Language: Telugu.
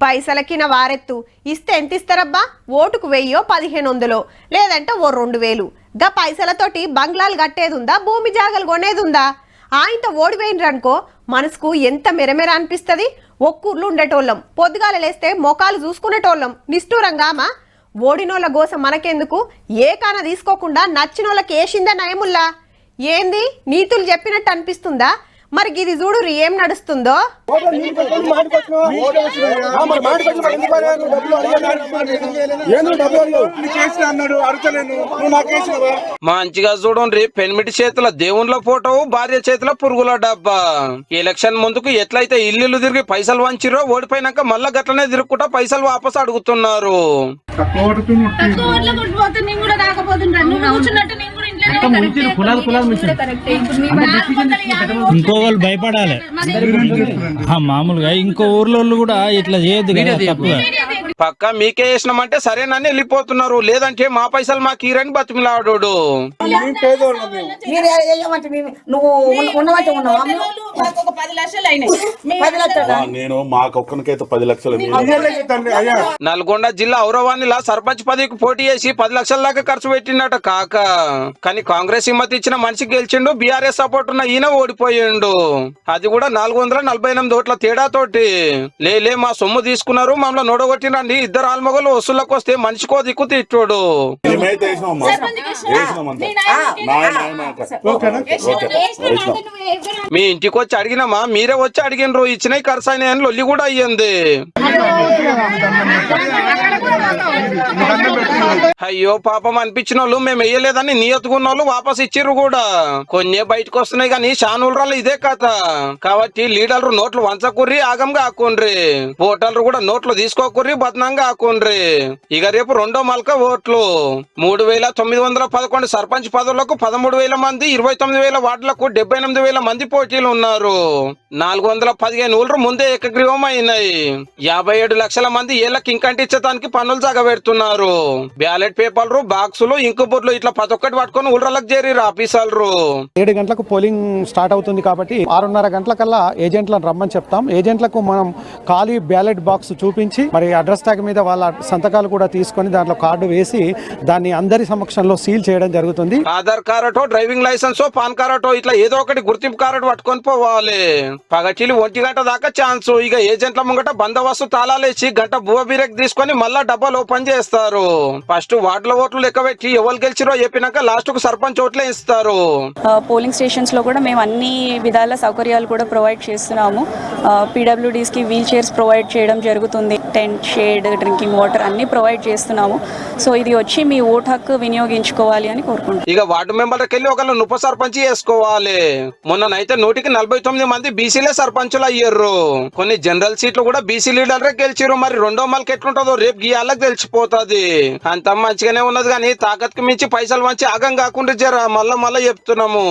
పైసలకిన వారెత్తు ఇస్తే ఎంత ఇస్తారబ్బా? ఓటుకు 1000-1500 లేదంటే ఓ 2000. గా పైసలతోటి బంగ్లాలు కట్టేదుందా, భూమి జాగలు కొనేదుందా? ఆయనతో ఓడిపోయినరనుకో మనసుకు ఎంత మెరమెర అనిపిస్తుంది. ఒక్కూర్లు ఉండేటోళ్ళం, పొద్దుగాల లేస్తే మొఖాలు చూసుకునేటోళ్ళం. నిష్ఠూరంగామా? ఓడినోళ్ళ గోస మనకెందుకు? ఏ కాన తీసుకోకుండా నచ్చినోళ్ళకి ఏసిందా నయముల్లా? ఏంది నీతులు చెప్పినట్టు అనిపిస్తుందా? మరి గిది చూడు ఏం నడుస్తుందో. మంచిగా చూడండి, పెన్మిటి చేతుల దేవుళ్ళ ఫోటో, భార్య చేతుల పురుగుల డబ్బా. ఎలక్షన్ ముందుకు ఎట్లయితే ఇల్లు తిరిగి పైసలు వంచిరో, ఓడిపోయినాక మళ్ళా గట్లనే తిరుగుకుంటా పైసలు వాపస్ అడుగుతున్నారు. ఇంకో వాళ్ళు భయపడాలి మామూలుగా. ఇంకో ఊర్లో కూడా ఇట్లా చేయొద్దు కదా, తప్పుగా. పక్క మీకే వేసినామంటే సరేనని వెళ్ళిపోతున్నారు, లేదంటే మా పైసలు మాకు ఈరని బతిమిలాడు. నేను మాకొక్కనికైతే 10 లక్షలు. నల్గొండ జిల్లా ఔరవాణిలా సర్పంచ్ పదవికి పోటీ చేసి 10 లక్షల దాకా ఖర్చు పెట్టిండట కాక. కానీ కాంగ్రెస్ హిమ్మతి ఇచ్చిన మనిషి గెలిచిండు, బీఆర్ఎస్ సపోర్ట్ ఉన్న ఈయన ఓడిపోయిండు. అది కూడా 448 ఓట్ల తేడాతోటి. లే మా సొమ్ము తీసుకున్నారు, మమ్మల్ని నోడగొట్టినండి. ఇద్దరు ఆల్మగలు వసూళ్ళకి వస్తే మనిషికో దిక్కు తిట్టోడు. మీ ఇంటికి వచ్చి అడిగినామా? మీరే వచ్చి అడిగినరు, ఇచ్చినవి ఖర్చు అయినాయని లొల్లి కూడా అయ్యింది. అయ్యో పాపం అనిపించిన వాళ్ళు మేము వేయలేదని నియతుకున్న వాళ్ళు వాపస్ ఇచ్చిర్రు కూడా. కొన్ని బయటకు వస్తున్నాయి కానీ షానులు ఇదే కథ. కాబట్టి లీడర్లు నోట్లు వంచకుర్రి, ఆగంగా ఆకుండ్రి. ఓటర్లు కూడా నోట్లు తీసుకోకుర్రి, బదనంగా ఆకుండ్రి. ఇక రేపు రెండో మల్క ఓట్లు. 3911 సర్పంచ్ పదవులకు 13,000 మంది, 29,000 వార్డులకు 78,000 మంది పోటీలు ఉన్నారు. 415 ఊళ్ళు ముందే ఏకగ్రీవం అయినాయి. 57 లక్షల మంది ఏళ్ళకి ఇంకంటించడానికి పనులు జగబెడుతున్నారు. బ్యాలెట్ పేపర్లు, బాక్సులు, ఇంకు బుర్లు ఇట్లా 11 పట్టుకొని ఊళ్ళకి చేరిరు ఆఫీసర్లు. 7 గంటలకు పోలింగ్ స్టార్ట్ అవుతుంది కాబట్టి 6:30 గంటలకల్లా ఏజెంట్లను రమ్మని చెప్తాం. ఏజెంట్లకు మనం ఖాళీ బ్యాలెట్ బాక్స్ చూపించి మరి అడ్రస్ ట్యాగ్ మీద వాళ్ళ సంతకాలు కూడా తీసుకొని దాంట్లో కార్డు వేసి దాన్ని అందరి సమక్షంలో సీల్ చేయడం జరుగుతుంది. ఆధార్ కార్డో, డ్రైవింగ్ లైసెన్స్, పాన్ కార్డో ఇట్లా ఏదో ఒకటి గుర్తింపు కార్డు పట్టుకొని పోవాలి. పగటిలు 1 గంట దాకా ఛాన్స్. ఇక ఏజెంట్ల ముంగట బందోబస్తు తాళాలేసి గంట బువ బీరెక్ తీసుకొని మళ్ళా డబ్బాలు ఓపెన్ చేస్తారు. ఫస్ట్ వార్డుల ఓట్లు లెక్క పెట్టి ఎవరు గెలిచిరో చెప్పినాక లాస్ట్ కు సర్పంచ్ ఓట్లే ఇస్తారు. పోలింగ్ స్టేషన్స్ లో కూడా మేము అన్ని విధాల సౌకర్యాలు కూడా ప్రొవైడ్ చేస్తున్నాము. పీడబ్ల్యూడీస్ కి వీల్ చైర్స్ ప్రొవైడ్ చేయడం జరుగుతుంది. టెంట్, షేడ్, డ్రింకింగ్ వాటర్ అన్ని ప్రొవైడ్ చేస్తున్నాము. సో ఇది వచ్చి మీ ఓటు హక్కు వినియోగించుకోవాలి అని కోరుకుంటున్నాం. ఇక వార్డు మెంబర్కి వెళ్ళి ఒకళ్ళు ఉప సర్పంచ్ చేసుకోవాలి. మొన్ననైతే 149 మంది బీసీలే సర్పంచులు అయ్యారు. కొన్ని జనరల్ సీట్లు కూడా బీసీ లీడర్లే గెలిచిరు. మరి రెండో మళ్ళీ ఎట్లుంటుందో రేపు గీయాలకు తెలిసిపోతుంది. అంత మంచిగానే ఉన్నది కానీ తాకత్కి మించి పైసలు మంచి ఆగం కాకుండా జర మళ్ళా చెప్తున్నాము.